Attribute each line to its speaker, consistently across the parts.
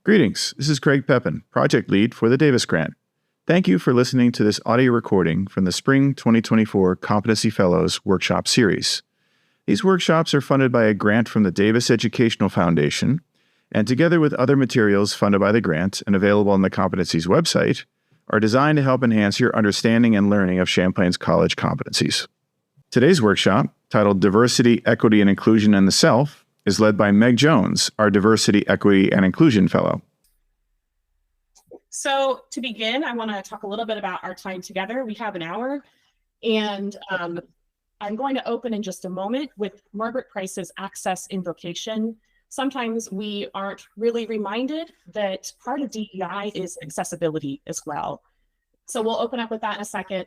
Speaker 1: Greetings, this is Craig Pepin, Project Lead for the Davis Grant. Thank you for listening to this audio recording from the Spring 2024 Competency Fellows Workshop Series. These workshops are funded by a grant from the Davis Educational Foundation, and together with other materials funded by the grant and available on the Competencies website, are designed to help enhance your understanding and learning of Champlain's college competencies. Today's workshop, titled Diversity, Equity, and Inclusion in the Self, is led by Meg Jones, our Diversity, Equity, and Inclusion Fellow.
Speaker 2: So to begin, I want to talk a little bit about our time together. We have an hour, and I'm going to open in just a moment with Margaret Price's access invocation. Sometimes we aren't really reminded that part of DEI is accessibility as well. So we'll open up with that in a second.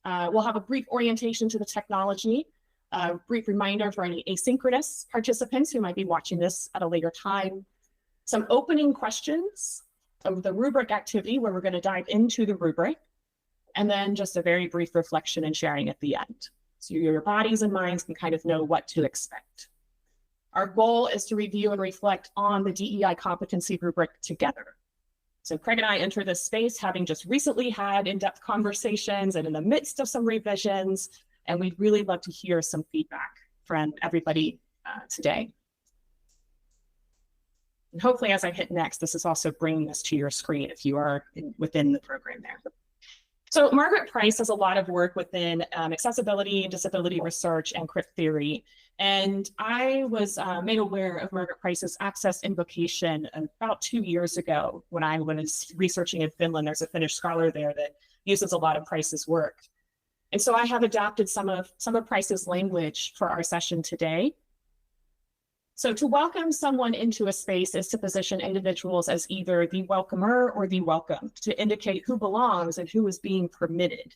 Speaker 2: We'll have a brief orientation to the technology, a brief reminder for any asynchronous participants who might be watching this at a later time, some opening questions of the rubric activity where we're going to dive into the rubric, and then just a very brief reflection and sharing at the end. So your bodies and minds can kind of know what to expect. Our goal is to review and reflect on the DEI competency rubric together. So Craig and I enter this space having just recently had in-depth conversations and in the midst of some revisions, and we'd really love to hear some feedback from everybody today. And hopefully as I hit next, this is also bringing this to your screen if you are within the program there. So Margaret Price does a lot of work within accessibility, disability research, and crit theory. And I was made aware of Margaret Price's access invocation about 2 years ago when I was researching in Finland. There's a Finnish scholar there that uses a lot of Price's work. And so I have adapted some of Price's language for our session today. So to welcome someone into a space is to position individuals as either the welcomer or the welcomed, to indicate who belongs and who is being permitted.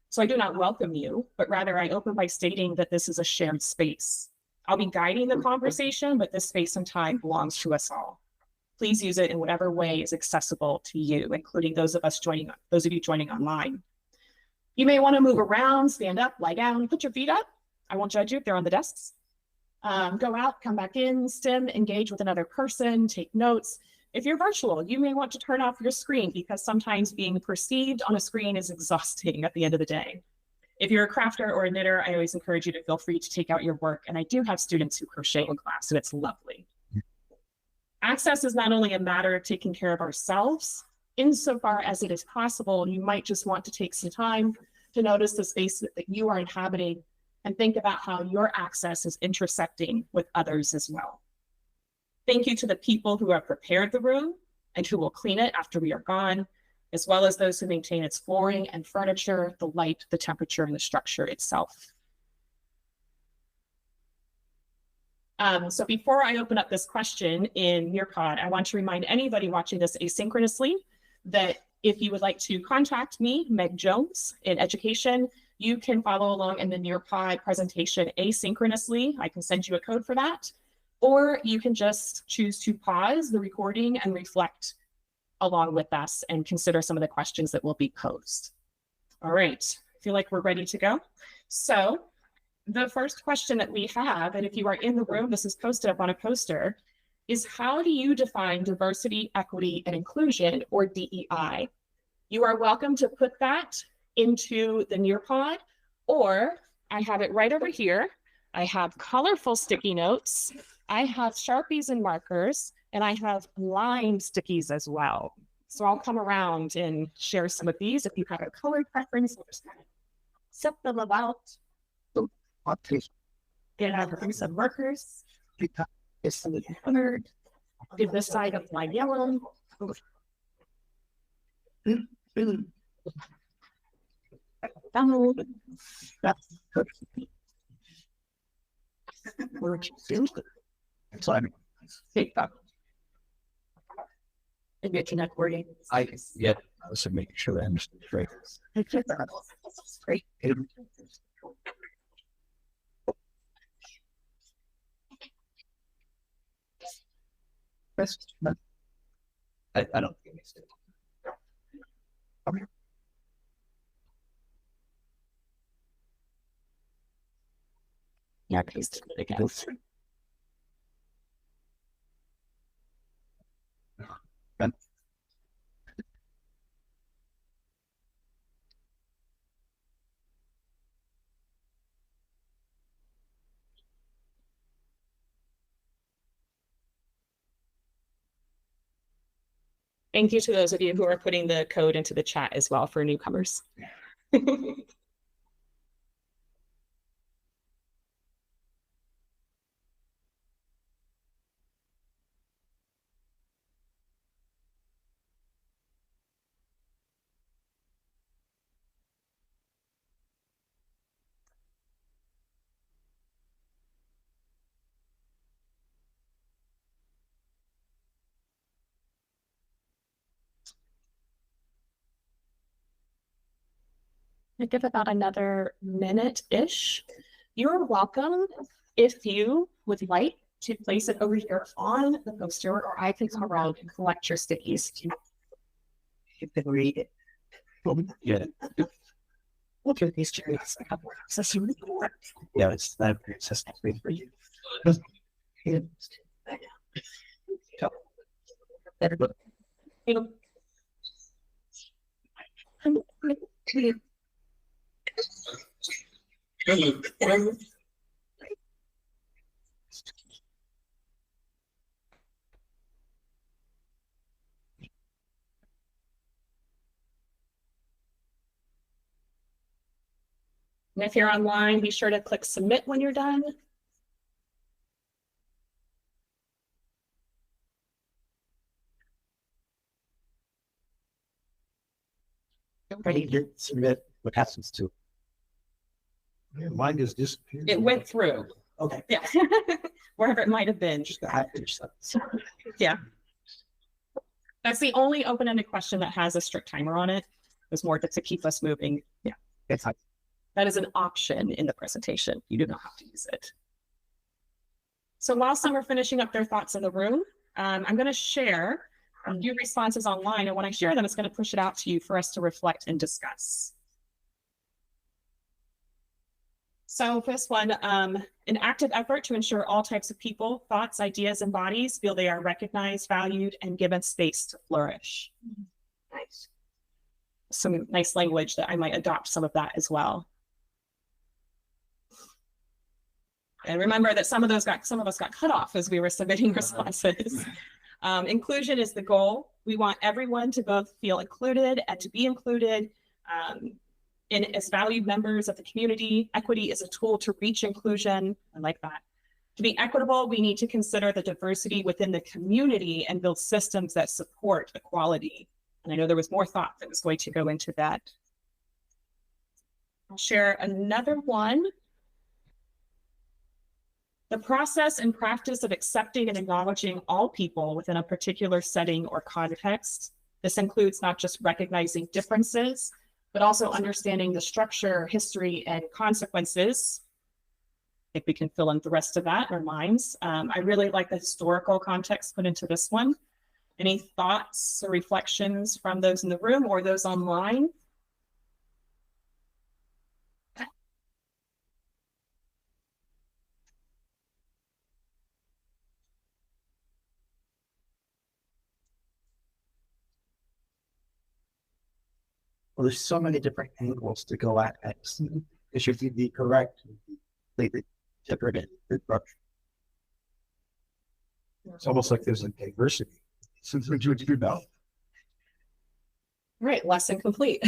Speaker 2: So I do not welcome you, but rather I open by stating that this is a shared space. I'll be guiding the conversation, but this space and time belongs to us all. Please use it in whatever way is accessible to you, including those of you joining online. You may want to move around, stand up, lie down, put your feet up. I won't judge you if they're on the desks. Go out, come back in, stim, engage with another person, take notes. If you're virtual, you may want to turn off your screen because sometimes being perceived on a screen is exhausting at the end of the day. If you're a crafter or a knitter, I always encourage you to feel free to take out your work. And I do have students who crochet in class, and it's lovely. Access is not only a matter of taking care of ourselves, insofar as it is possible, you might just want to take some time to notice the space that you are inhabiting and think about how your access is intersecting with others as well. Thank you to the people who have prepared the room and who will clean it after we are gone, as well as those who maintain its flooring and furniture, the light, the temperature, and the structure itself. So before I open up this question in Nearpod, I want to remind anybody watching this asynchronously that if you would like to contact me, Meg Jones, in education, you can follow along in the Nearpod presentation asynchronously. I can send you a code for that. Or you can just choose to pause the recording and reflect along with us and consider some of the questions that will be posed. All right, I feel like we're ready to go. So the first question that we have, and if you are in the room, this is posted up on a poster, is how do you define diversity, equity, and inclusion, or DEI? You are welcome to put that into the Nearpod, or I have it right over here. I have colorful sticky notes. I have Sharpies and markers, and I have line stickies as well. So I'll come around and share some of these. If you have a color preference, we'll just kind of set them about. And I have some markers. Is some colored. Give this side of my yellow. And get your neck wording.
Speaker 3: I was making sure I understood right.
Speaker 2: Great.
Speaker 3: I don't think it makes sense.
Speaker 2: Yeah, paste it again. Thank you to those of you who are putting the code into the chat as well for newcomers. I give about another minute-ish. You're welcome if you would like to place it over here on the poster, or I can come around and collect your stickies.
Speaker 3: You can read it. Yeah.
Speaker 2: Look at these cherries. I have more access to the board.
Speaker 3: Yeah, it's not accessible for you.
Speaker 2: And if you're online, be sure to click submit when you're done.
Speaker 3: Ready to submit what happens to it. Mine just disappeared.
Speaker 2: It went through.
Speaker 3: Okay.
Speaker 2: Yeah. Wherever it might have been.
Speaker 3: Just I finished that.
Speaker 2: Yeah. That's the only open-ended question that has a strict timer on it. There's more to keep us moving. Yeah.
Speaker 3: That's fine.
Speaker 2: That is an option in the presentation. You do not have to use it. So while some are finishing up their thoughts in the room, I'm going to share a few responses online. And when I share them, it's going to push it out to you for us to reflect and discuss. So this one, an active effort to ensure all types of people, thoughts, ideas, and bodies feel they are recognized, valued, and given space to flourish. Nice. Some nice language that I might adopt some of that as well. And remember that some of us got cut off as we were submitting responses. Inclusion is the goal. We want everyone to both feel included and to be included as valued members of the community. Equity is a tool to reach inclusion. I like that. To be equitable, we need to consider the diversity within the community and build systems that support equality. And I know there was more thought that was going to go into that. I'll share another one. The process and practice of accepting and acknowledging all people within a particular setting or context. This includes not just recognizing differences, but also understanding the structure, history, and consequences. I think we can fill in the rest of that in our minds. I really like the historical context put into this one. Any thoughts or reflections from those in the room or those online?
Speaker 3: Well, there's so many different angles to go at it. It should be correct, completely different approach. It's almost like there's a diversity. Since we do it about.
Speaker 2: Right, lesson complete.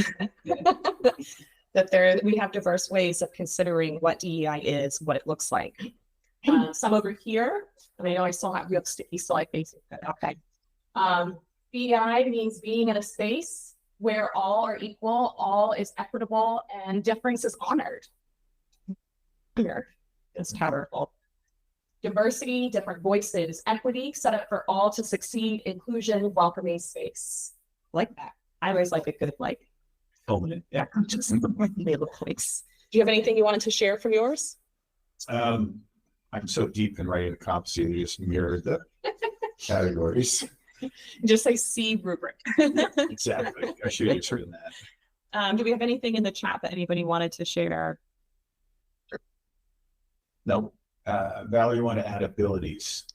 Speaker 2: That we have diverse ways of considering what DEI is, what it looks like. Some over here, and I know I still have real sticky, so I basic, okay. DEI means being in a space where all are equal, all is equitable, and difference is honored. Here, it's powerful. Diversity, different voices, equity, set up for all to succeed, inclusion, welcoming space. Like that. I always like a good,
Speaker 3: Yeah.
Speaker 2: just little place. Do you have anything you wanted to share from yours?
Speaker 4: I'm so deep in writing the competency, you just mirror the categories.
Speaker 2: Just say C rubric.
Speaker 4: Exactly. I should have written that.
Speaker 2: Do we have anything in the chat that anybody wanted to share?
Speaker 4: No. Valerie, you want to add abilities.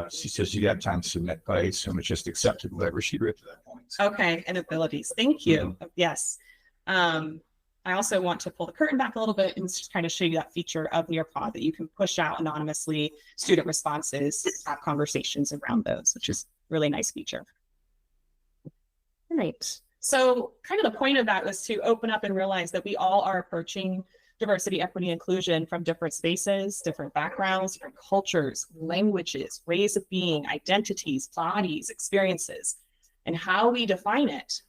Speaker 4: She says you have time to submit, but I assume it's just accepted whatever she wrote to that point.
Speaker 2: Okay, and abilities. Thank you. Yes. I also want to pull the curtain back a little bit and just kind of show you that feature of Nearpod that you can push out anonymously student responses, have conversations around those, which is a really nice feature. All right. So kind of the point of that was to open up and realize that we all are approaching diversity, equity, inclusion from different spaces, different backgrounds, different cultures, languages, ways of being, identities, bodies, experiences, and how we define it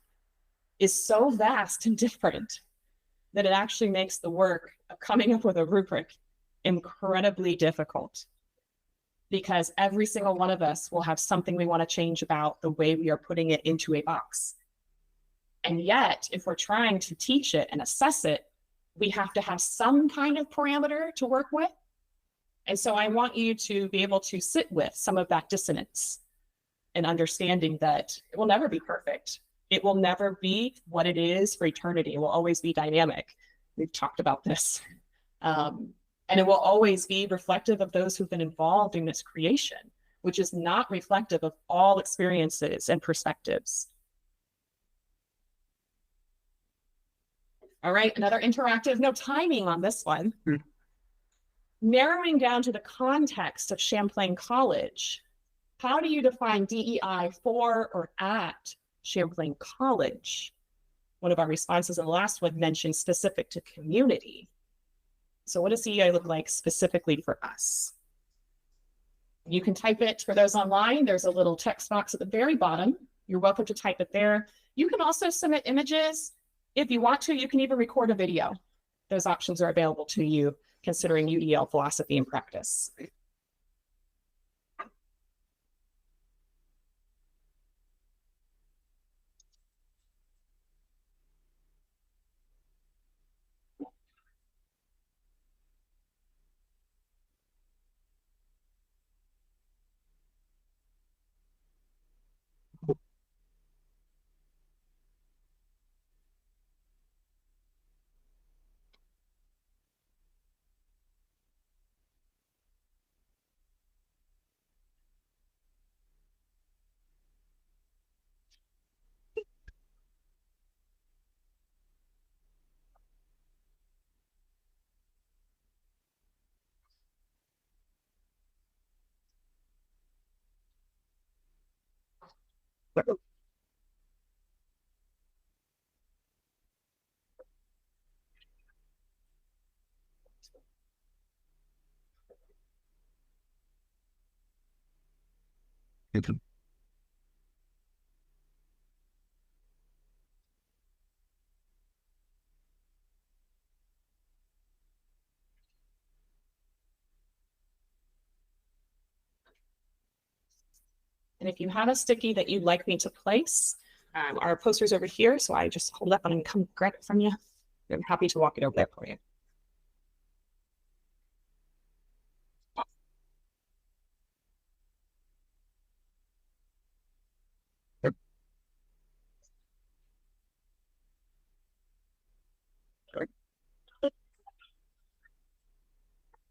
Speaker 2: is so vast and different that it actually makes the work of coming up with a rubric incredibly difficult, because every single one of us will have something we want to change about the way we are putting it into a box. And yet, if we're trying to teach it and assess it, we have to have some kind of parameter to work with. And so I want you to be able to sit with some of that dissonance and understanding that it will never be perfect. It will never be what it is for eternity. It will always be dynamic. We've talked about this. And it will always be reflective of those who've been involved in this creation, which is not reflective of all experiences and perspectives. All right, another interactive, no timing on this one. Narrowing down to the context of Champlain College, how do you define DEI for or at Champlain College? One of our responses in the last one mentioned specific to community. So what does DEI look like specifically for us? You can type it for those online. There's a little text box at the very bottom. You're welcome to type it there. You can also submit images. If you want to, you can even record a video. Those options are available to you considering UDL philosophy and practice. And if you have a sticky that you'd like me to place, our poster's over here. So I just hold up and come grab it from you. I'm happy to walk it over there for you.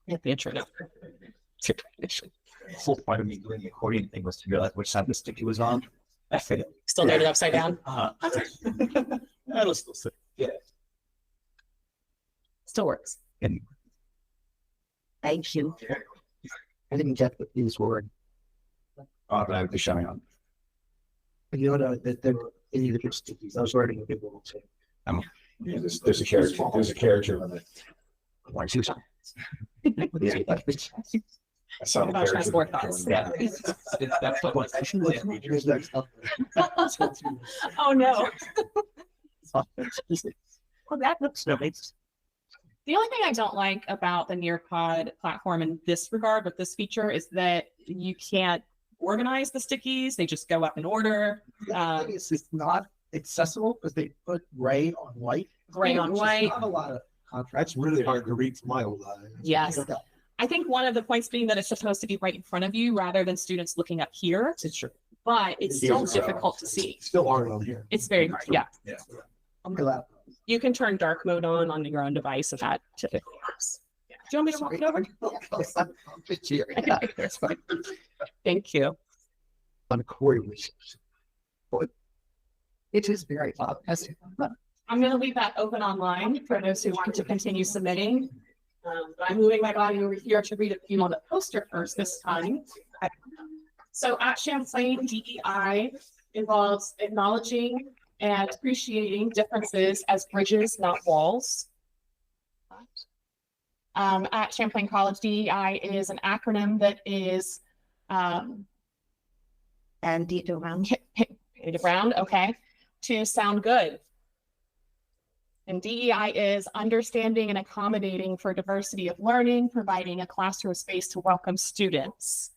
Speaker 2: Get the intro now.
Speaker 3: The whole point of me doing the accordion thing was to realize which side the sticky was on. I figured.
Speaker 2: Still doing it upside down?
Speaker 3: That'll still sit. Yeah.
Speaker 2: Still works.
Speaker 3: Thank you. I didn't get what these were.
Speaker 4: But I would be showing on.
Speaker 3: You know that there were any different stickies. I was writing a big little too.
Speaker 4: Yeah, there's a character. There's a character on it.
Speaker 3: One, two, three.
Speaker 4: I saw the
Speaker 2: Gosh,
Speaker 4: character.
Speaker 2: has more thoughts. Yeah.
Speaker 3: That's what I should
Speaker 2: Oh no.
Speaker 3: Well, that looks nice.
Speaker 2: The only thing I don't like about the Nearpod platform in this regard with this feature is that you can't organize the stickies. They just go up in order.
Speaker 3: It's not accessible because they put gray on white.
Speaker 2: Gray on white.
Speaker 3: Not a lot of contrast.
Speaker 4: That's really hard to read from my old eye.
Speaker 2: Yes. I think one of the points being that it's supposed to be right in front of you rather than students looking up here,
Speaker 3: It's true.
Speaker 2: but it's still difficult to see.
Speaker 4: Still hard on here.
Speaker 2: It's very hard. Yeah.
Speaker 3: On my laptop.
Speaker 2: You can turn dark mode on your own device if that typically works. Yeah. you want me to walk it over? That's fine. Thank you.
Speaker 3: On quarterly. But it is very obvious.
Speaker 2: I'm going to leave that open online for those who want to continue submitting. But I'm moving my body over here to read a few on the poster first this time. So at Champlain, DEI involves acknowledging and appreciating differences as bridges, not walls. At Champlain College, DEI is an acronym that is
Speaker 5: bandied around.
Speaker 2: Okay, to sound good. And DEI is understanding and accommodating for diversity of learning, providing a classroom space to welcome students.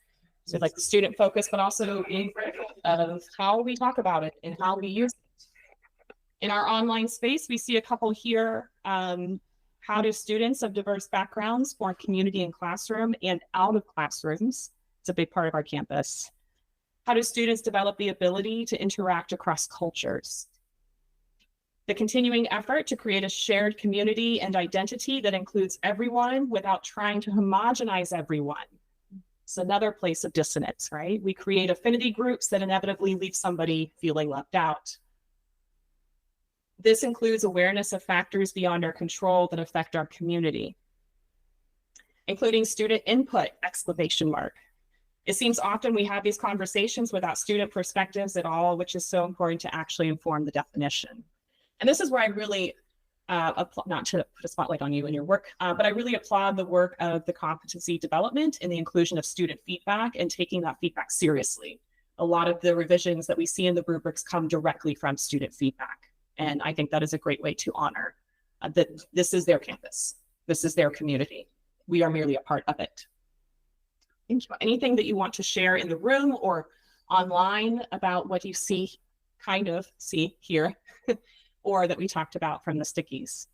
Speaker 2: So like the student focus, but also being critical of how we talk about it and how we use it. In our online space, we see a couple here. How do students of diverse backgrounds form community in classroom and out of classrooms? It's a big part of our campus. How do students develop the ability to interact across cultures? The continuing effort to create a shared community and identity that includes everyone without trying to homogenize everyone. It's another place of dissonance, right? We create affinity groups that inevitably leave somebody feeling left out. This includes awareness of factors beyond our control that affect our community, including student input, exclamation mark. It seems often we have these conversations without student perspectives at all, which is so important to actually inform the definition. And this is where I really, not to put a spotlight on you and your work, but I really applaud the work of the competency development and the inclusion of student feedback and taking that feedback seriously. A lot of the revisions that we see in the rubrics come directly from student feedback. And I think that is a great way to honor that this is their campus. This is their community. We are merely a part of it. Thank you. Anything that you want to share in the room or online about what you see, kind of see here, or that we talked about from the stickies?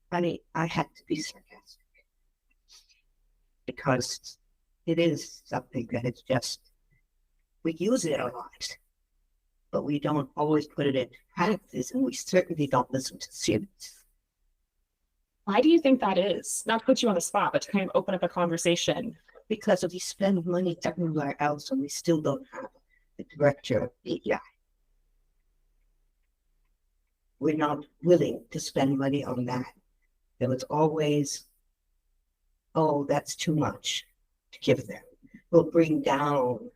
Speaker 5: Funny, I had to be sarcastic because it is something that it's just, we use it a lot, but we don't always put it into practice, and we certainly don't listen to students.
Speaker 2: Why do you think that is? Not to put you on the spot, but to kind of open up a conversation.
Speaker 5: Because we spend money everywhere else and we still don't have the director of DEI. We're not willing to spend money on that. There was always, oh, that's too much to give them. We'll bring down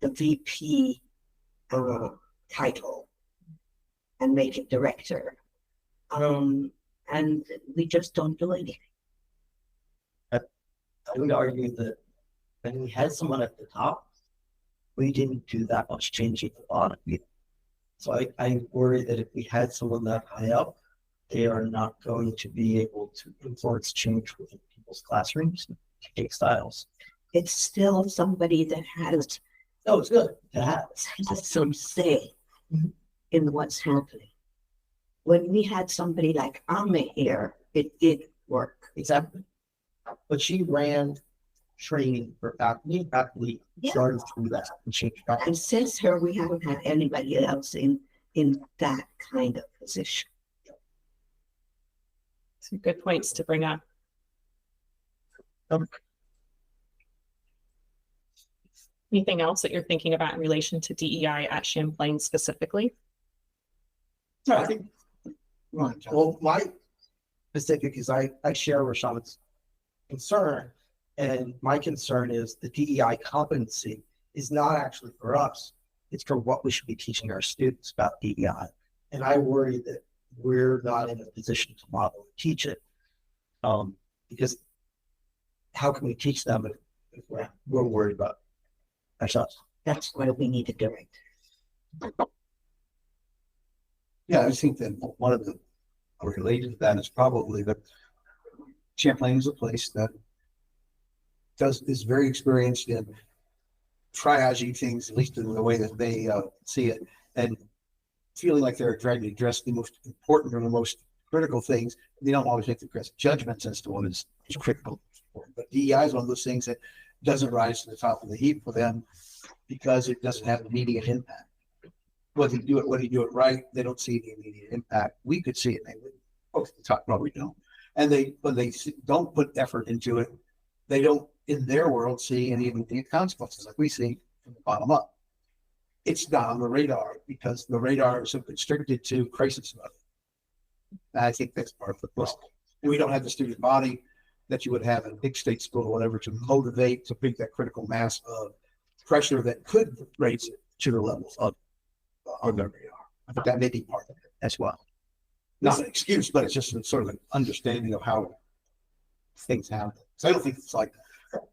Speaker 5: the VP title and make it director. And we just don't do anything.
Speaker 3: I would argue that when we had someone at the top, we didn't do that much changing at the bottom either. So I worry that if we had someone that high up, they are not going to be able to influence change within people's classrooms, take styles.
Speaker 5: It's still somebody that has
Speaker 3: Oh, it's good to have.
Speaker 5: some say in what's happening. When we had somebody like Amma here, it did work.
Speaker 3: Exactly. But she ran training for faculty
Speaker 5: Yeah.
Speaker 3: started through that and changed that.
Speaker 5: And since her, we haven't had anybody else in that kind of position.
Speaker 2: Some good points to bring up. Anything else that you're thinking about in relation to DEI at Champlain specifically?
Speaker 3: No, I think, well, my specific is I share Rashawn's concern, and my concern is the DEI competency is not actually for us. It's for what we should be teaching our students about DEI. And I worry that we're not in a position to model and teach it. Because how can we teach them if we're worried about ourselves?
Speaker 5: That's what we need to do.
Speaker 6: Yeah, I think that one of the related to that is probably that Champlain is a place that is very experienced in triaging things, at least in the way that they see it, and feeling like they're trying to address the most important or the most critical things. They don't always make the correct judgments as to what is critical. But DEI is one of those things that doesn't rise to the top of the heap for them because it doesn't have an immediate impact. Whether you do it right, they don't see the immediate impact. We could see it. They would. Folks at the top probably don't. And when they don't put effort into it, they don't, in their world, see any of the consequences like we see from the bottom up. It's not on the radar because the radar is constricted to crisis mode. And I think that's part of the problem. And we don't have the student body that you would have in a big state school or whatever to motivate, to bring that critical mass of pressure that could raise it to the levels of on the radar. I think that may be part of it as well. Not an excuse, but it's just a sort of an understanding of how things happen. So I don't think it's like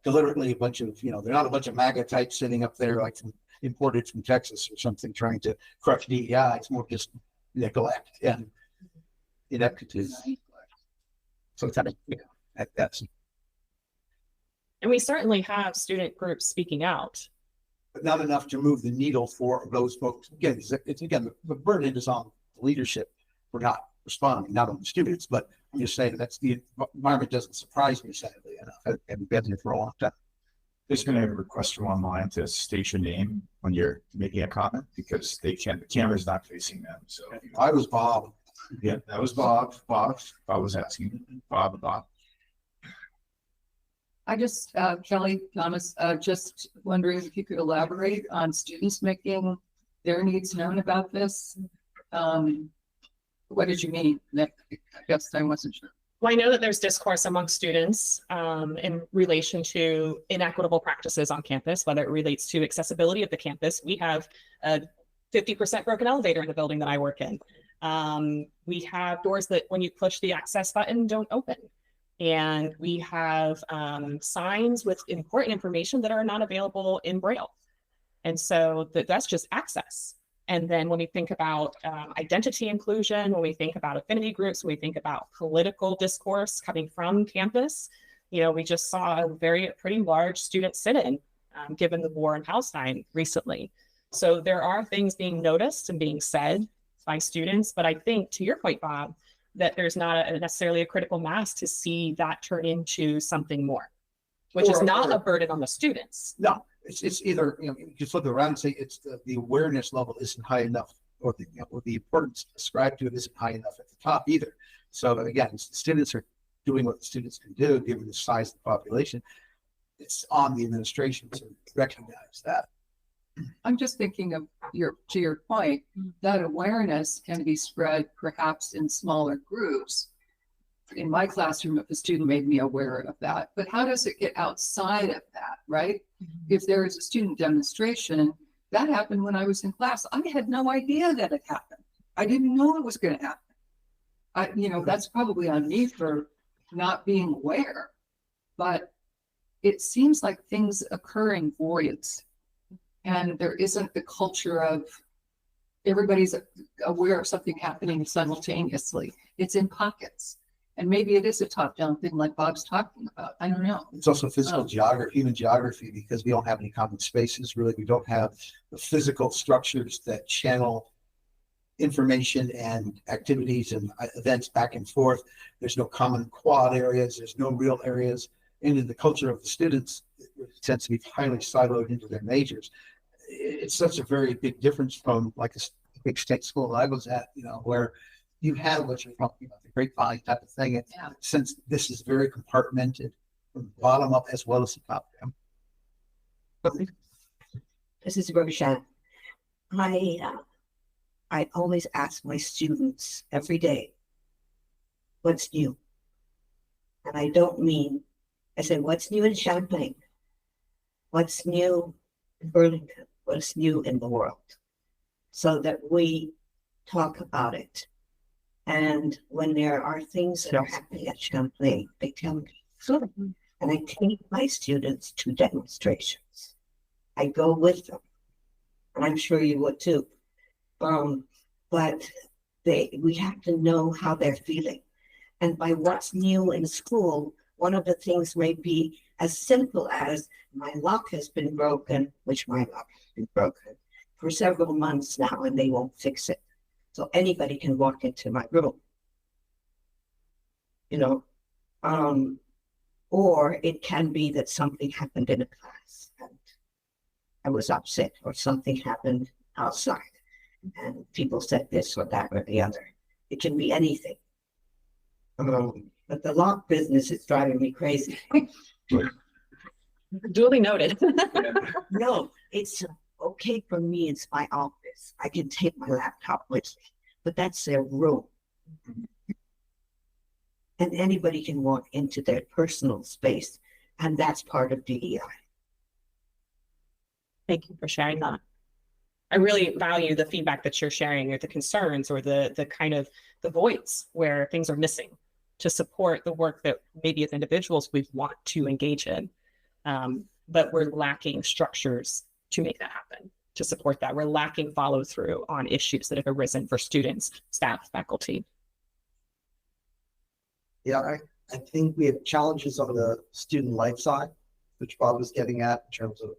Speaker 6: deliberately a bunch of, they're not a bunch of MAGA types sitting up there like imported from Texas or something trying to crush DEI. It's more just neglect and ineptitude. So it's that's.
Speaker 2: And we certainly have student groups speaking out.
Speaker 6: But not enough to move the needle for those folks. Again, the burden is on the leadership for not responding, not on the students, but I'm just saying that's the environment doesn't surprise me, sadly enough. I've been here for a long time.
Speaker 4: There's going to be a request from online to state your name when you're making a comment because the camera's not facing them. So
Speaker 6: I was Bob.
Speaker 4: Yeah, that was Bob. Bob was asking. Bob.
Speaker 7: I just, Kelly Thomas, just wondering if you could elaborate on students making their needs known about this. What did you mean? Nick? I guess I wasn't sure.
Speaker 2: Well, I know that there's discourse among students in relation to inequitable practices on campus, whether it relates to accessibility of the campus. We have a 50% broken elevator in the building that I work in. We have doors that when you push the access button don't open. And we have signs with important information that are not available in Braille. And so that's just access. And then when we think about identity inclusion, when we think about affinity groups, when we think about political discourse coming from campus, we just saw a pretty large student sit-in given the war in Palestine recently. So there are things being noticed and being said by students. But I think, to your point, Bob, that there's not necessarily a critical mass to see that turn into something more, which is not a burden on the students.
Speaker 6: No, it's either, you just look around and say it's the awareness level isn't high enough, or the importance ascribed to it isn't high enough at the top either. So again, the students are doing what the students can do, given the size of the population. It's on the administration to recognize that.
Speaker 7: I'm just thinking of to your point, that awareness can be spread perhaps in smaller groups. In my classroom, if a student made me aware of that, but how does it get outside of that, right? Mm-hmm. If there is a student demonstration, that happened when I was in class. I had no idea that it happened. I didn't know it was going to happen. That's probably on me for not being aware, but it seems like things occur in voids. And there isn't the culture of everybody's aware of something happening simultaneously. It's in pockets. And maybe it is a top-down thing like Bob's talking about. I don't know.
Speaker 6: It's also physical geography, human geography, because we don't have any common spaces, really. We don't have the physical structures that channel information and activities and events back and forth. There's no common quad areas. There's no real areas. And in the culture of the students, it tends to be highly siloed into their majors. It's such a very big difference from like a big state school I was at, where you had what you're talking about, the grapevine type of thing. And since this is very compartmented from the bottom up as well as the top down.
Speaker 5: This is Roshan. I always ask my students every day, what's new? And I don't mean, I say, what's new in Champlain? What's new in Burlington? What's new in the world? So that we talk about it. And when there are things that are happening at Champlain, they tell me, sure. And I take my students to demonstrations. I go with them. And I'm sure you would too. But we have to know how they're feeling. And by what's new in school, one of the things may be as simple as my lock has been broken, which my lock has been broken for several months now, and they won't fix it. So anybody can walk into my room, or it can be that something happened in a class and I was upset, or something happened outside and people said this or that or the other. It can be anything. But the lock business is driving me crazy.
Speaker 2: Duly noted.
Speaker 5: No, it's okay for me. It's my office. I can take my laptop with me, but that's their room. And anybody can walk into their personal space, and that's part of DEI.
Speaker 2: Thank you for sharing that. I really value the feedback that you're sharing, or the concerns, or the kind of the voids where things are missing to support the work that maybe as individuals we want to engage in. But we're lacking structures to make that happen, to support that. We're lacking follow through on issues that have arisen for students, staff, faculty.
Speaker 3: Yeah, I think we have challenges on the student life side, which Bob was getting at in terms of,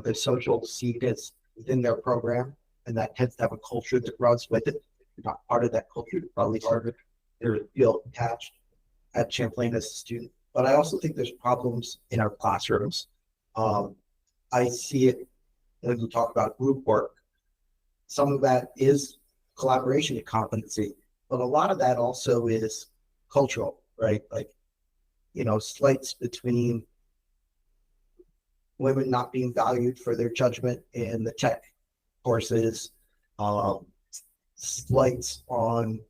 Speaker 3: the social seed is within their program, and that tends to have a culture that runs with it. If you're not part of that culture, you're probably part of it. They feel attached at Champlain as a student. But I also think there's problems in our classrooms. I see it when we talk about group work. Some of that is collaboration and competency, but a lot of that also is cultural, right? Like, slights between women not being valued for their judgment in the tech courses, slights on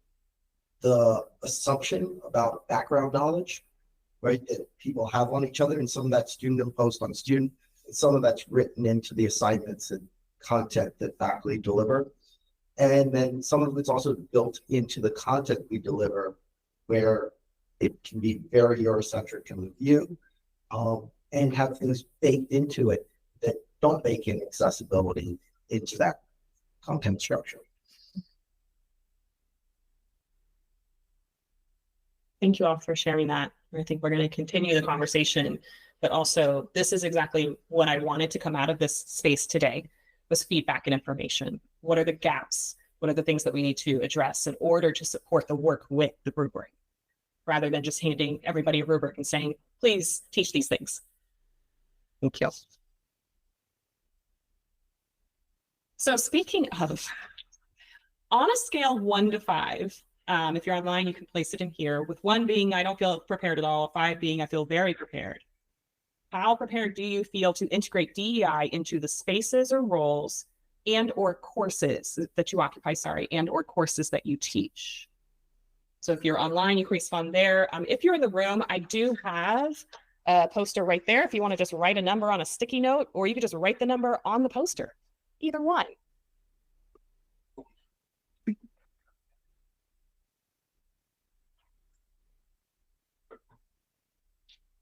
Speaker 3: the assumption about background knowledge, right, that people have on each other, and some of that's student imposed on student, and some of that's written into the assignments and content that faculty deliver. And then some of it's also built into the content we deliver, where it can be very Eurocentric in the view, and have things baked into it that don't bake in accessibility into that content structure.
Speaker 2: Thank you all for sharing that. I think we're going to continue the conversation, but also this is exactly what I wanted to come out of this space today, was feedback and information. What are the gaps? What are the things that we need to address in order to support the work with the rubric, rather than just handing everybody a rubric and saying, please teach these things. Thank you. So speaking of, on a scale 1 to 5, if you're online, you can place it in here, with 1 being I don't feel prepared at all, 5 being I feel very prepared. How prepared do you feel to integrate DEI into the spaces or roles and or courses that you occupy, and or courses that you teach? So if you're online, you can respond there. If you're in the room, I do have a poster right there if you want to just write a number on a sticky note, or you could just write the number on the poster. Either one.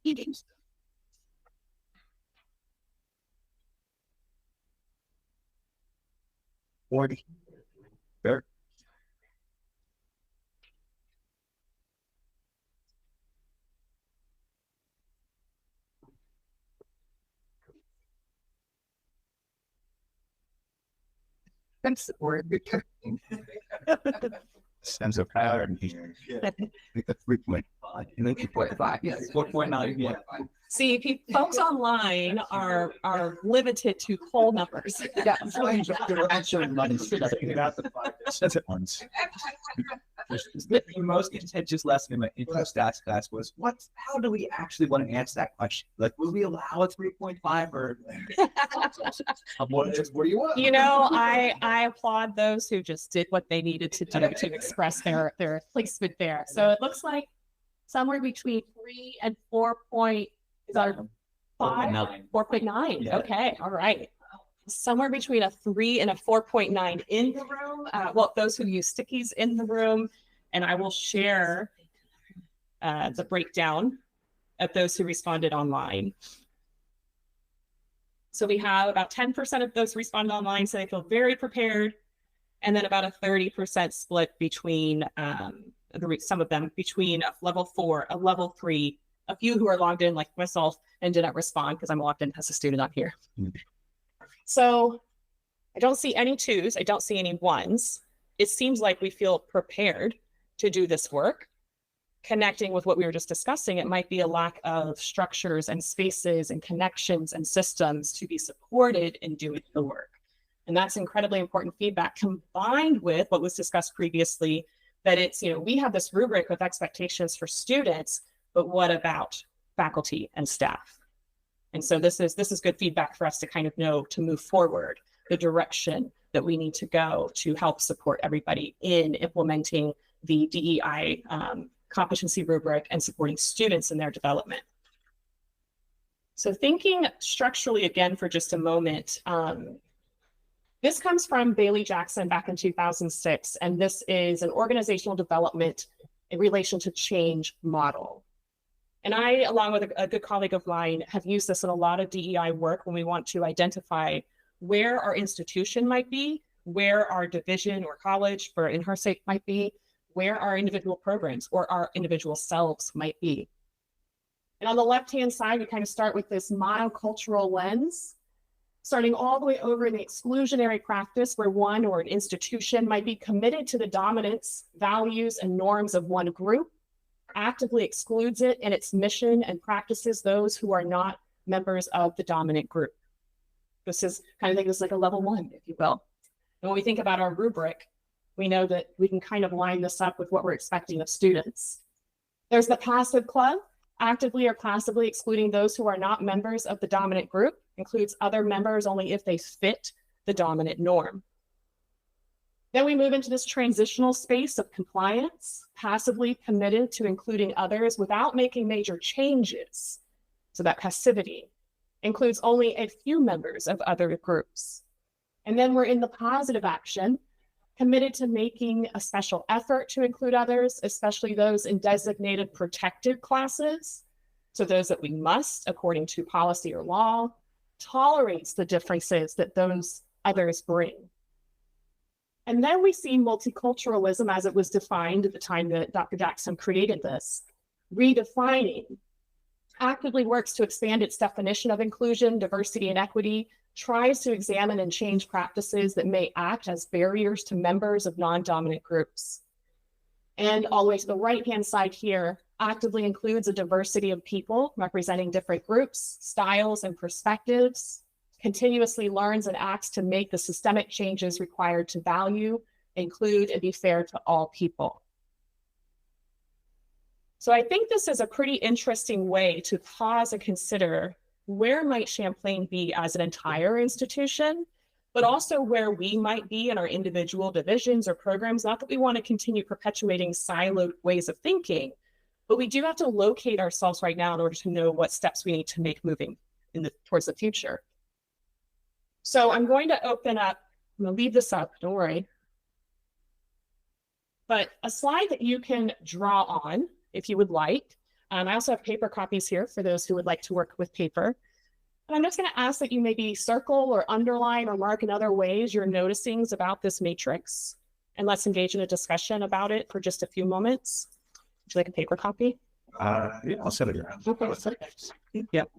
Speaker 2: Meetings.
Speaker 4: Fair.
Speaker 7: That's the word.
Speaker 4: Sense of power in here. I think that's 3.5. And then 2.5.
Speaker 7: Yes.
Speaker 4: 4.9. Yeah.
Speaker 2: See, folks online are limited to whole numbers.
Speaker 7: Yeah.
Speaker 4: Actually, money. That's it once. The most contentious lesson in my intro stats class was, how do we actually want to answer that question? Like, will we allow a 3.5 or what do you want?
Speaker 2: I applaud those who just did what they needed to do to express their placement there. So it looks like somewhere between 3 and 4.5, 4.9.
Speaker 4: Yeah.
Speaker 2: Okay, all right. Somewhere between a 3 and a 4.9 in the room. Well, those who use stickies in the room, and I will share the breakdown of those who responded online. So we have about 10% of those responded online, so they feel very prepared, and then about a 30% split between some of them between a level 4, a level 3, a few who are logged in like myself and did not respond because I'm logged in as a student up here. So I don't see any 2s. I don't see any 1s. It seems like we feel prepared to do this work. Connecting with what we were just discussing, it might be a lack of structures and spaces and connections and systems to be supported in doing the work. And that's incredibly important feedback, combined with what was discussed previously, that it's, we have this rubric with expectations for students, but what about faculty and staff? And so this is good feedback for us to kind of know to move forward the direction that we need to go to help support everybody in implementing the DEI competency rubric and supporting students in their development. So thinking structurally again for just a moment, this comes from Bailey Jackson back in 2006, and this is an organizational development in relation to change model. And I, along with a good colleague of mine, have used this in a lot of DEI work when we want to identify where our institution might be, where our division or college, for in her sake, might be, where our individual programs or our individual selves might be. And on the left-hand side, we kind of start with this monocultural lens, starting all the way over in the exclusionary practice where one or an institution might be committed to the dominance, values, and norms of one group, actively excludes it in its mission and practices those who are not members of the dominant group. This is kind of think this is like a level 1, if you will. And when we think about our rubric, we know that we can kind of line this up with what we're expecting of students. There's the passive club, actively or passively excluding those who are not members of the dominant group, includes other members only if they fit the dominant norm. Then we move into this transitional space of compliance, passively committed to including others without making major changes. So that passivity includes only a few members of other groups. And then we're in the positive action, committed to making a special effort to include others, especially those in designated protected classes. So those that we must, according to policy or law, tolerates the differences that those others bring. And then we see multiculturalism as it was defined at the time that Dr. Jackson created this, redefining, actively works to expand its definition of inclusion, diversity, and equity, tries to examine and change practices that may act as barriers to members of non-dominant groups. And all the way to the right-hand side here, actively includes a diversity of people representing different groups, styles, and perspectives, continuously learns and acts to make the systemic changes required to value, include, and be fair to all people. So I think this is a pretty interesting way to pause and consider where might Champlain be as an entire institution, but also where we might be in our individual divisions or programs. Not that we want to continue perpetuating siloed ways of thinking, but we do have to locate ourselves right now in order to know what steps we need to make moving towards the future. So I'm going to open up, I'm going to leave this up, don't worry. But a slide that you can draw on if you would like. I also have paper copies here for those who would like to work with paper. And I'm just going to ask that you maybe circle or underline or mark in other ways your noticings about this matrix. And let's engage in a discussion about it for just a few moments. Would you like a paper copy?
Speaker 6: Yeah, I'll set it around.
Speaker 2: Okay. Yep.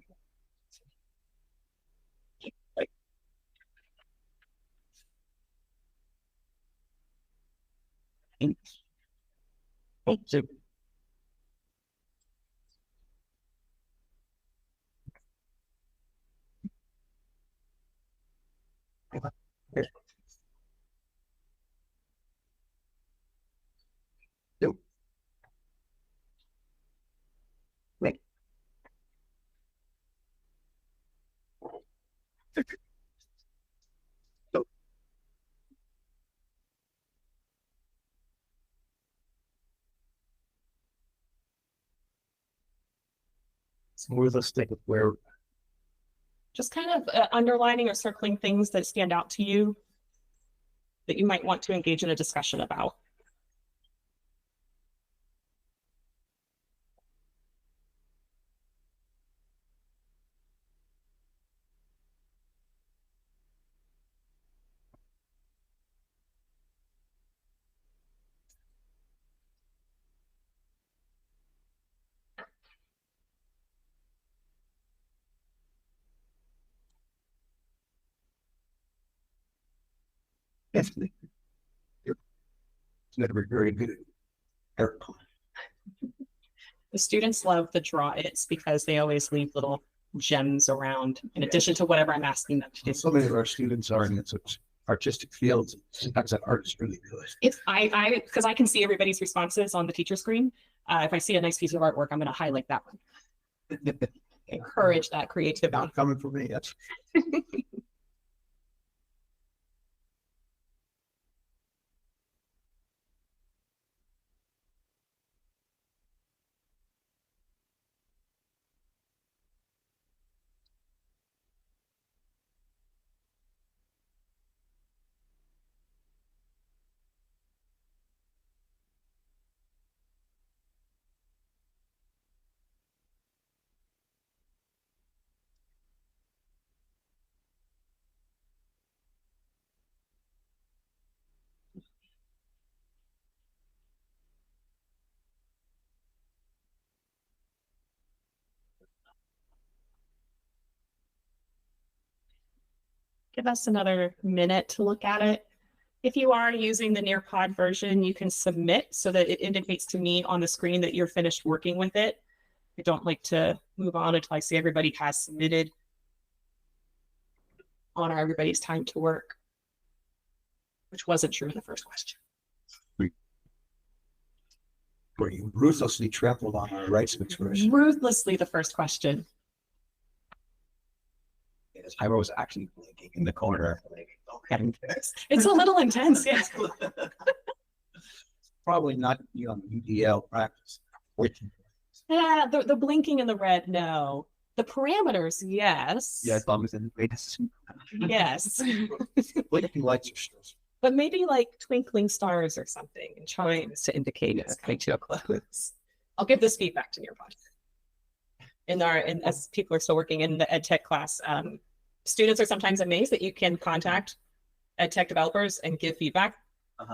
Speaker 6: So, so let's think of where.
Speaker 2: Just kind of underlining or circling things that stand out to you that you might want to engage in a discussion about.
Speaker 6: Definitely. It's never very good at
Speaker 2: The students love the draw it's because they always leave little gems around in addition to whatever I'm asking them to do.
Speaker 6: So many of our students are, and it's artistic fields. Sometimes that art is really good.
Speaker 2: It's because I can see everybody's responses on the teacher screen. If I see a nice piece of artwork, I'm going to highlight that one. Encourage that creativity.
Speaker 6: Not coming from me. That's
Speaker 2: Give us another minute to look at it. If you are using the Nearpod version, you can submit so that it indicates to me on the screen that you're finished working with it. I don't like to move on until I see everybody has submitted. Honor everybody's time to work, which wasn't true in the first question.
Speaker 6: where you ruthlessly trampled on our rights of expression.
Speaker 2: Ruthlessly, the first question.
Speaker 4: Yes, I was actually blinking in the corner. Like, okay.
Speaker 2: It's a little intense, yes.
Speaker 6: Probably not UDL practice.
Speaker 2: Yeah, the blinking in the red, no. The parameters, yes.
Speaker 4: Yeah, as long as it's
Speaker 2: Yes.
Speaker 6: Blinking lights are stressful.
Speaker 2: But maybe like twinkling stars or something and chimes to indicate it's coming to a close. I'll give this feedback to Nearpod. And as people are still working in the ed tech class, students are sometimes amazed that you can contact ed tech developers and give feedback.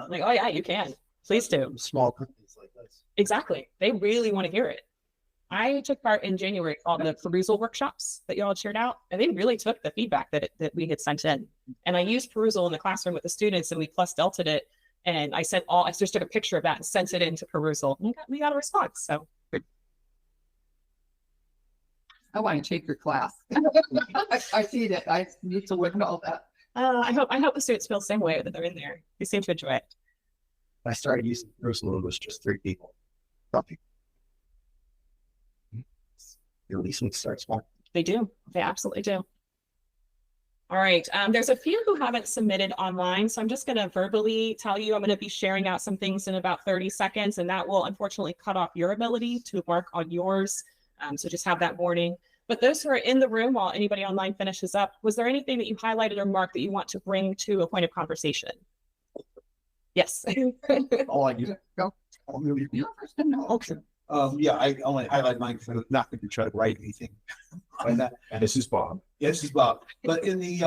Speaker 2: Like, oh yeah, you can. Please do.
Speaker 6: Small companies like this.
Speaker 2: Exactly. They really want to hear it. I took part in January on the perusal workshops that y'all shared out, and they really took the feedback that we had sent in. And I used perusal in the classroom with the students, and we plus delta'd it. And I just took a picture of that and sent it into perusal. And we got a response. So
Speaker 7: I want to take your class. I see that. I need to learn all that.
Speaker 2: I hope the students feel the same way that they're in there. They seem to enjoy it.
Speaker 6: When I started using Perusal, it was just 3 people. Your least would start small.
Speaker 2: They do. They absolutely do. All right. There's a few who haven't submitted online, so I'm just going to verbally tell you I'm going to be sharing out some things in about 30 seconds, and that will unfortunately cut off your ability to mark on yours. So just have that warning. But those who are in the room while anybody online finishes up, was there anything that you highlighted or marked that you want to bring to a point of conversation? Yes.
Speaker 6: All I do.
Speaker 7: Go.
Speaker 6: Okay. Yeah, I only highlight mine because I'm not going to try to write anything like that.
Speaker 1: And this is Bob.
Speaker 6: Yeah, this is Bob. But in the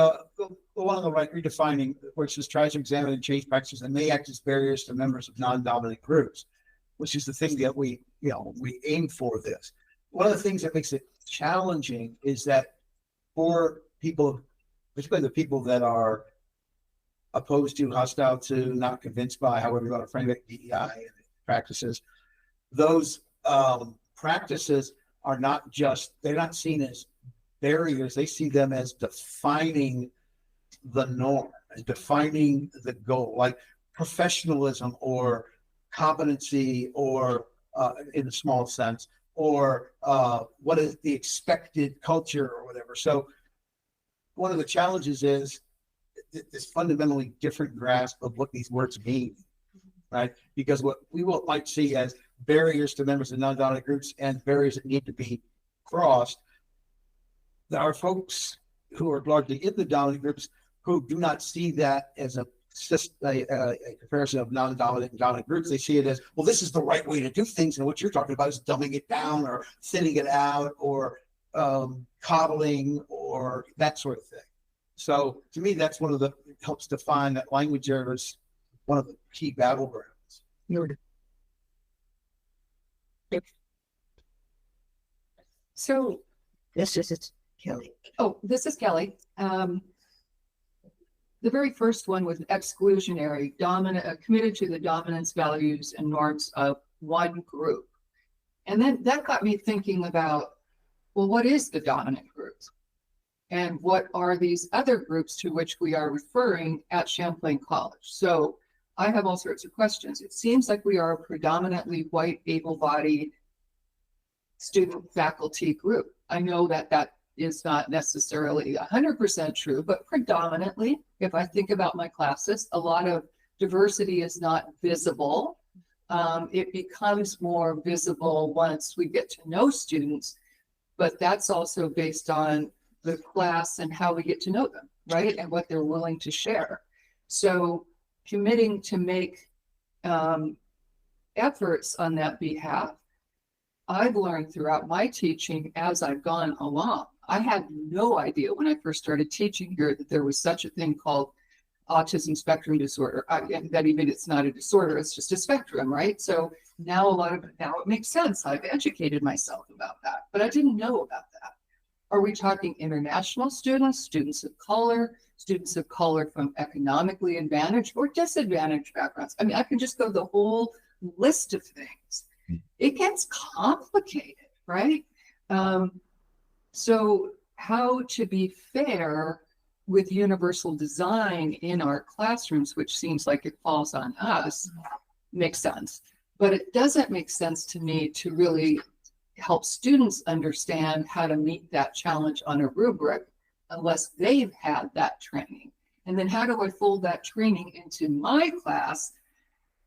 Speaker 6: along the right, redefining, where it says tries to examine and change practices and may act as barriers to members of non-dominant groups, which is the thing that we aim for this. One of the things that makes it challenging is that for people, particularly the people that are opposed to, hostile to, not convinced by, however you want to frame it, DEI practices, those practices are not just, they're not seen as barriers, they see them as defining the norm, as defining the goal, like professionalism or competency or in a small sense, or what is the expected culture or whatever. So one of the challenges is this fundamentally different grasp of what these words mean, right? Because what we might see as barriers to members of non-dominant groups and barriers that need to be crossed, there are folks who are largely in the dominant groups who do not see that as a comparison of non-dominant and dominant groups. They see it as, well, this is the right way to do things, and what you're talking about is dumbing it down or thinning it out or coddling or that sort of thing. So to me, that's one of the helps define that language error as one of the key battlegrounds.
Speaker 7: So
Speaker 5: This is Kelly.
Speaker 7: Oh, this is Kelly. The very first one was exclusionary, dominant, committed to the dominance, values, and norms of one group. And then that got me thinking about, well, what is the dominant group? And what are these other groups to which we are referring at Champlain College? So I have all sorts of questions. It seems like we are a predominantly white, able-bodied student faculty group. I know that that is not necessarily 100% true, but predominantly, if I think about my classes, a lot of diversity is not visible. It becomes more visible once we get to know students, but that's also based on the class and how we get to know them, right? And what they're willing to share. So committing to make efforts on that behalf, I've learned throughout my teaching as I've gone along. I had no idea when I first started teaching here that there was such a thing called autism spectrum disorder. That even it's not a disorder, it's just a spectrum, right? So now now it makes sense. I've educated myself about that, but I didn't know about that. Are we talking international students, students of color from economically advantaged or disadvantaged backgrounds? I mean, I can just go the whole list of things. It gets complicated, right? So how to be fair with universal design in our classrooms, which seems like it falls on us, makes sense. But it doesn't make sense to me to really help students understand how to meet that challenge on a rubric unless they've had that training. And then how do I fold that training into my class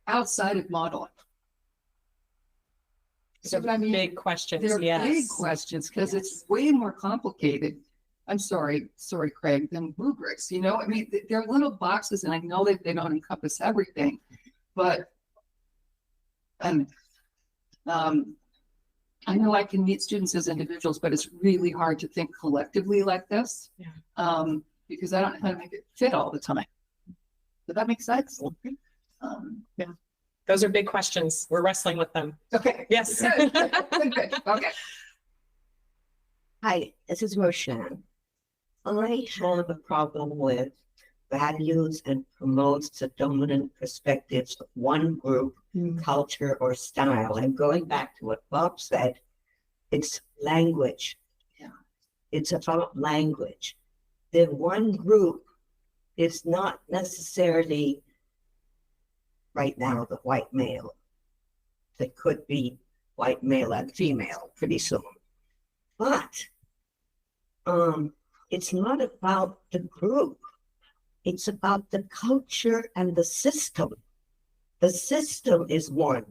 Speaker 7: outside of modeling?
Speaker 2: So
Speaker 7: what I mean?
Speaker 2: Big questions.
Speaker 7: They're
Speaker 2: Yes.
Speaker 7: big questions because it's way more complicated. I'm sorry, Craig, than rubrics. You know, I mean, they're little boxes, and I know that they don't encompass everything, but I know I can meet students as individuals, but it's really hard to think collectively like this.
Speaker 2: Yeah.
Speaker 7: Because I don't know how to make it fit all the time. Does that make sense?
Speaker 2: Yeah. Those are big questions. We're wrestling with them.
Speaker 7: Okay.
Speaker 2: Yes.
Speaker 7: Good. Good. Okay.
Speaker 5: Hi, this is Roshan. I have a problem with values and promotes the dominant perspectives of one group, culture, or style. And going back to what Bob said, it's language.
Speaker 7: Yeah.
Speaker 5: It's about language. The one group is not necessarily right now the white male. It could be white male and female pretty soon. But it's not about the group. It's about the culture and the system. The system is one.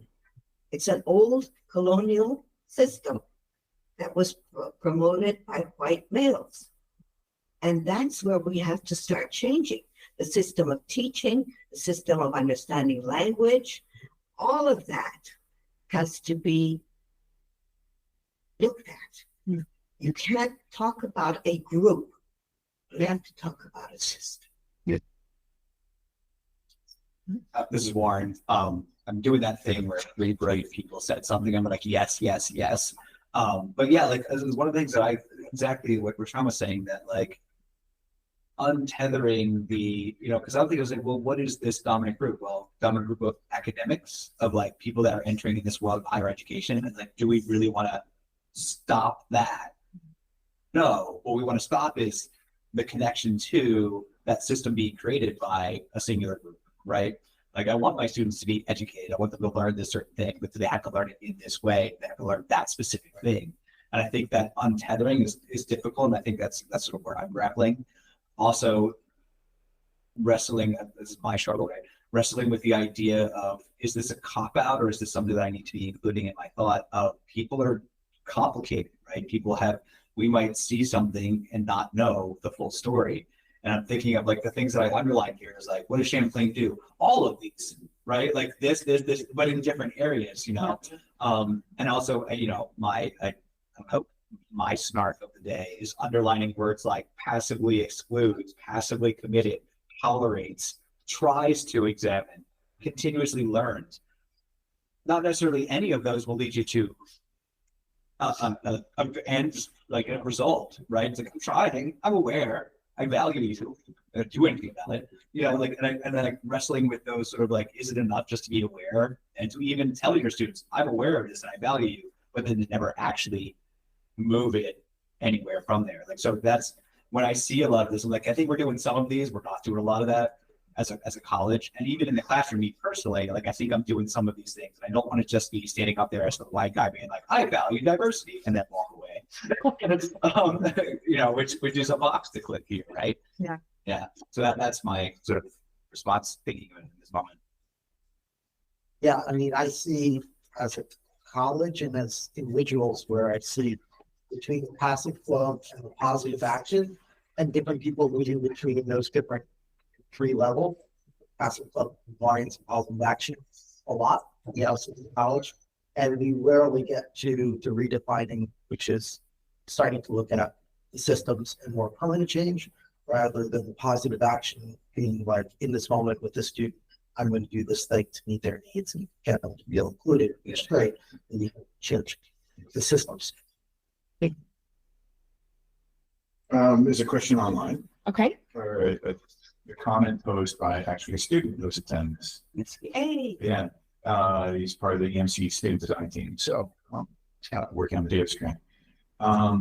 Speaker 5: It's an old colonial system that was promoted by white males. And that's where we have to start changing. The system of teaching, the system of understanding language, all of that has to be looked at. You can't talk about a group. You have to talk about a system.
Speaker 4: This is Warren. I'm doing that thing where really bright people said something. I'm like, yes, yes, yes. But yeah, like this is one of the things that exactly what Rashawn was saying, that like untethering the, because I don't think it was like, well, what is this dominant group? Well, dominant group of academics, of like people that are entering in this world of higher education. And like, do we really want to stop that? No, what we want to stop is the connection to that system being created by a singular group, right? Like I want my students to be educated. I want them to learn this certain thing, but they have to learn it in this way. They have to learn that specific thing. And I think that untethering is difficult. And I think that's sort of where I'm grappling. Also wrestling, this is my struggle, right? Wrestling with the idea of, is this a cop-out or is this something that I need to be including in my thought of? People are complicated, right? We might see something and not know the full story. And I'm thinking of like the things that I underlined here is like, what does Champlain do? All of these, right? Like this, but in different areas, And also, my snark of the day is underlining words like passively excludes, passively committed, tolerates, tries to examine, continuously learns. Not necessarily any of those will lead you to and like a result, right? It's like, I'm trying, I'm aware, I value you, do anything about it, and then like wrestling with those sort of like, is it enough just to be aware and to even tell your students, I'm aware of this and I value you, but then to never actually move it anywhere from there. Like, so that's when I see a lot of this, I'm like, I think we're doing some of these, we're not doing a lot of that as a college. And even in the classroom, me personally, like I think I'm doing some of these things. I don't want to just be standing up there as the white guy being like, I value diversity, and then walk away. You know, which is a box to click here, right?
Speaker 2: Yeah.
Speaker 4: Yeah. So that's my sort of response thinking of it in this moment.
Speaker 3: Yeah, I mean, I see as a college and as individuals where I see between the passive flow and the positive action and different people moving between those different three levels. Passive flow combines positive action a lot, you know, in college. And we rarely get to redefining, which is starting to look at the systems and more permanent change rather than the positive action being like in this moment with the student. I'm going to do this thing to meet their needs and get them to be included, which is great. And you can change the systems.
Speaker 1: There's a question online,
Speaker 2: Okay.
Speaker 1: or a comment posed by actually a student who's attending this.
Speaker 5: Hey,
Speaker 1: Yeah, he's part of the EMC student design team, so working on the Davis grant.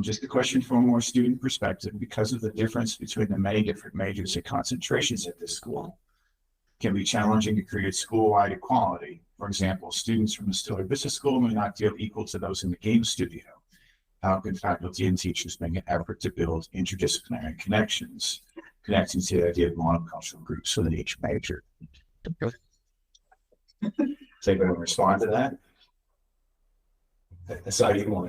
Speaker 1: Just a question from a more student perspective, because of the difference between the many different majors and concentrations at this school, it can be challenging to create school-wide equality. For example, students from the Stiller Business School may not feel equal to those in the game studio. How can faculty and teachers make an effort to build interdisciplinary connections, connecting to the idea of monocultural groups within each major? Does anybody want to respond to that?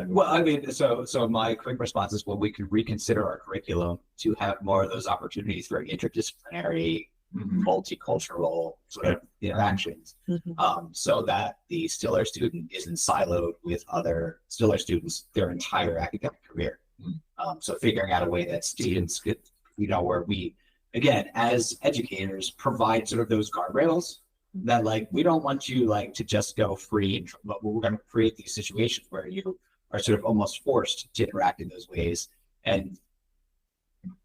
Speaker 4: Well, I mean, so my quick response is, well, we could reconsider our curriculum to have more of those opportunities for interdisciplinary, multicultural sort of interactions, so that the Stiller student isn't siloed with other Stiller students their entire academic career. So figuring out a way that students could, you know, where we, again, as educators, provide sort of those guardrails that, like, we don't want you like to just go free, but we're going to create these situations where you are sort of almost forced to interact in those ways, and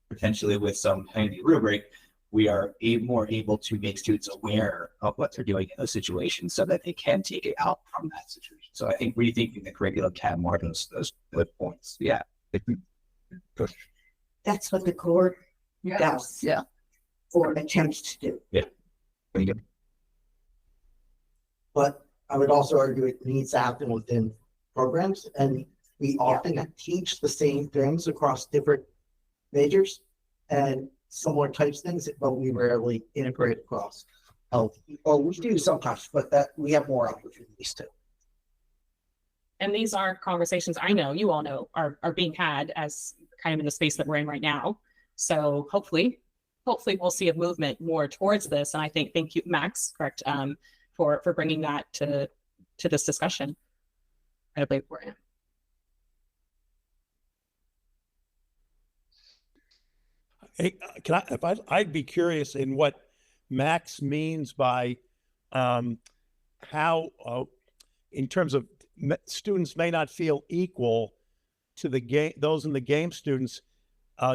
Speaker 4: potentially with some handy rubric, we are more able to make students aware of what they're doing in those situations so that they can take it out from that situation. So I think rethinking the curriculum can have more of those good points. Yeah.
Speaker 5: that's what the core does.
Speaker 7: Yeah.
Speaker 5: Or attempts to do.
Speaker 4: Yeah. Pretty good.
Speaker 3: But I would also argue it needs to happen within programs, and we often teach the same things across different majors and similar types of things, but we rarely integrate across health. Or we do sometimes, but that we have more opportunities to.
Speaker 2: And these are conversations I know you all know are being had as kind of in the space that we're in right now. So hopefully we'll see a movement more towards this. And I think, thank you, Max, correct, for bringing that to this discussion. Incredibly important.
Speaker 8: Hey, I'd be curious in what Max means by how, in terms of students may not feel equal to the game, those in the game students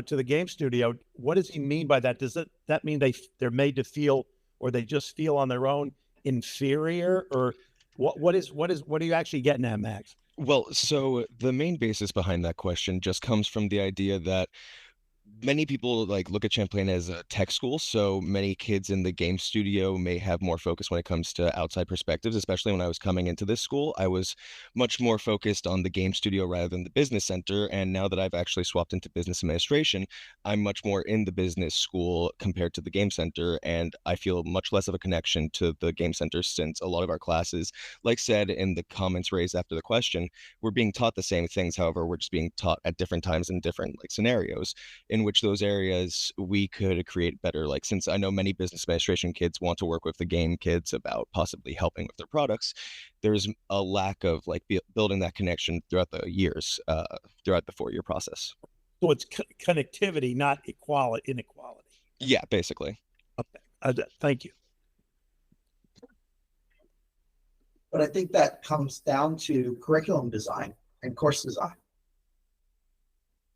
Speaker 8: to the game studio. What does he mean by that? Does that mean they're made to feel, or they just feel on their own inferior, or what are you actually getting at, Max?
Speaker 9: Well, so the main basis behind that question just comes from the idea that many people like look at Champlain as a tech school, so many kids in the game studio may have more focus when it comes to outside perspectives. Especially when I was coming into this school, I was much more focused on the game studio rather than the business center. And now that I've actually swapped into business administration, I'm much more in the business school compared to the game center, and I feel much less of a connection to the game center, since a lot of our classes, like said in the comments raised after the question, we're being taught the same things. However, we're just being taught at different times in different like scenarios, in which those areas we could create better, like, since I know many business administration kids want to work with the game kids about possibly helping with their products, there's a lack of like building that connection throughout the years, throughout the 4-year process.
Speaker 8: So it's connectivity, not inequality.
Speaker 9: Yeah, basically.
Speaker 8: Okay. Thank you.
Speaker 3: But I think that comes down to curriculum design and course design.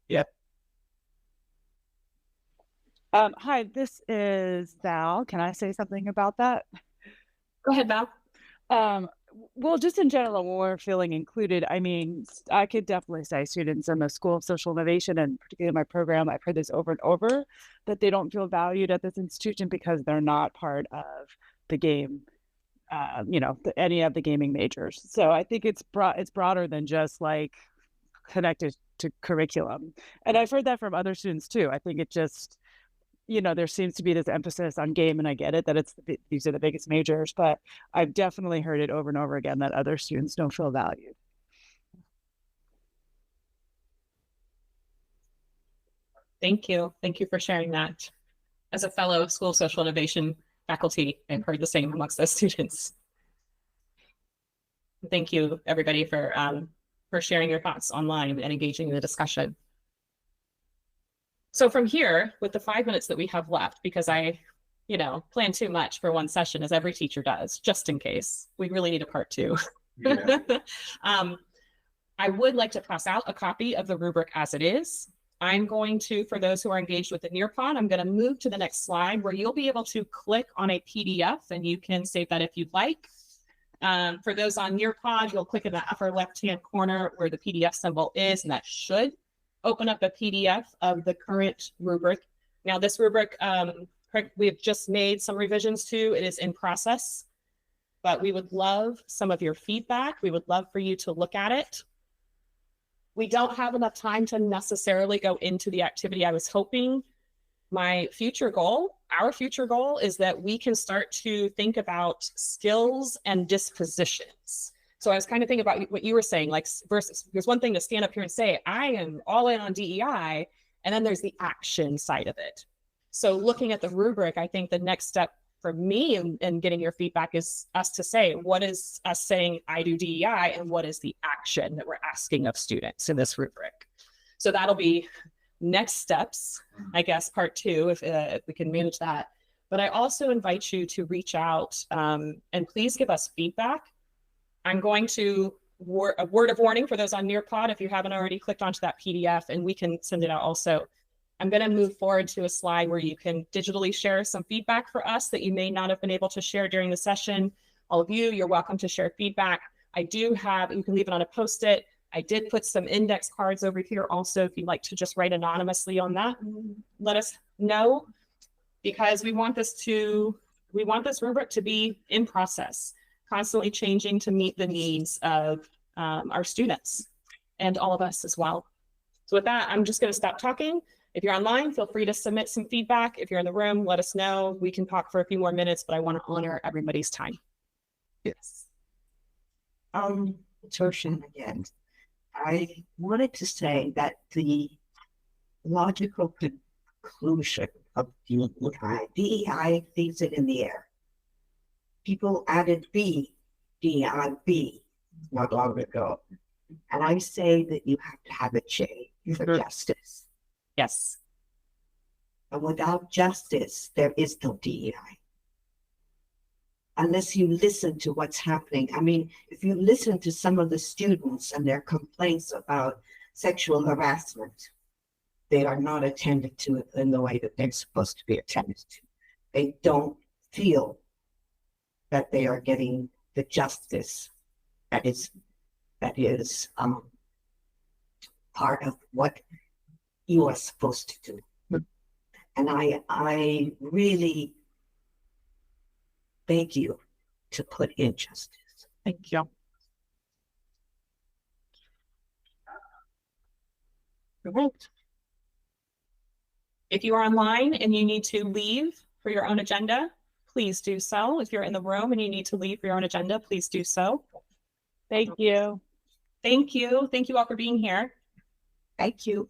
Speaker 4: Yeah.
Speaker 10: Hi, this is Val. Can I say something about that?
Speaker 2: Go ahead, Val.
Speaker 10: Well, just in general, when we're feeling included, I mean, I could definitely say students in the School of Social Innovation, and particularly in my program, I've heard this over and over, that they don't feel valued at this institution because they're not part of the game, any of the gaming majors. So I think it's broader than just like connected to curriculum. And I've heard that from other students too. I think it just, there seems to be this emphasis on game, and I get it that these are the biggest majors, but I've definitely heard it over and over again that other students don't feel valued.
Speaker 2: Thank you. Thank you for sharing that. As a fellow School of Social Innovation faculty, I've heard the same amongst those students. Thank you, everybody, for sharing your thoughts online and engaging in the discussion. So from here, with the 5 minutes that we have left, because I, plan too much for one session, as every teacher does, just in case, we really need a part 2. Yeah. I would like to pass out a copy of the rubric as it is. I'm going to, for those who are engaged with the Nearpod, I'm going to move to the next slide where you'll be able to click on a PDF, and you can save that if you'd like. For those on Nearpod, you'll click in the upper left-hand corner where the PDF symbol is, and that should open up a PDF of the current rubric. Now, this rubric, we've just made some revisions to. It is in process, but we would love some of your feedback. We would love for you to look at it. We don't have enough time to necessarily go into the activity I was hoping. Our future goal is that we can start to think about skills and dispositions. So I was kind of thinking about what you were saying, like versus there's one thing to stand up here and say, I am all in on DEI, and then there's the action side of it. So looking at the rubric, I think the next step for me in getting your feedback is us to say, what is us saying I do DEI, and what is the action that we're asking of students in this rubric? So that'll be next steps, I guess, part 2, if we can manage that. But I also invite you to reach out and please give us feedback. I'm going to a word of warning for those on Nearpod, if you haven't already clicked onto that PDF, and we can send it out also. I'm going to move forward to a slide where you can digitally share some feedback for us that you may not have been able to share during the session. All of you, you're welcome to share feedback. You can leave it on a Post-it. I did put some index cards over here also, if you'd like to just write anonymously on that. Let us know, because we want this rubric to be in process, constantly changing to meet the needs of our students and all of us as well. So with that, I'm just going to stop talking. If you're online, feel free to submit some feedback. If you're in the room, let us know. We can talk for a few more minutes, but I want to honor everybody's time. Yes.
Speaker 5: Tertian again. I wanted to say that the logical conclusion of DEI leaves it in the air. People added DEI not long ago. And I say that you have to have a change for justice.
Speaker 2: Yes.
Speaker 5: And without justice, there is no DEI. Unless you listen to what's happening. I mean, if you listen to some of the students and their complaints about sexual harassment, they are not attended to in the way that they're supposed to be attended to. They don't feel that they are getting the justice that is part of what you are supposed to do. And I really beg you to put in justice.
Speaker 2: Thank you. Great. If you are online and you need to leave for your own agenda, please do so. If you're in the room and you need to leave for your own agenda, please do so.
Speaker 10: Thank you.
Speaker 2: Thank you. Thank you all for being here.
Speaker 5: Thank you.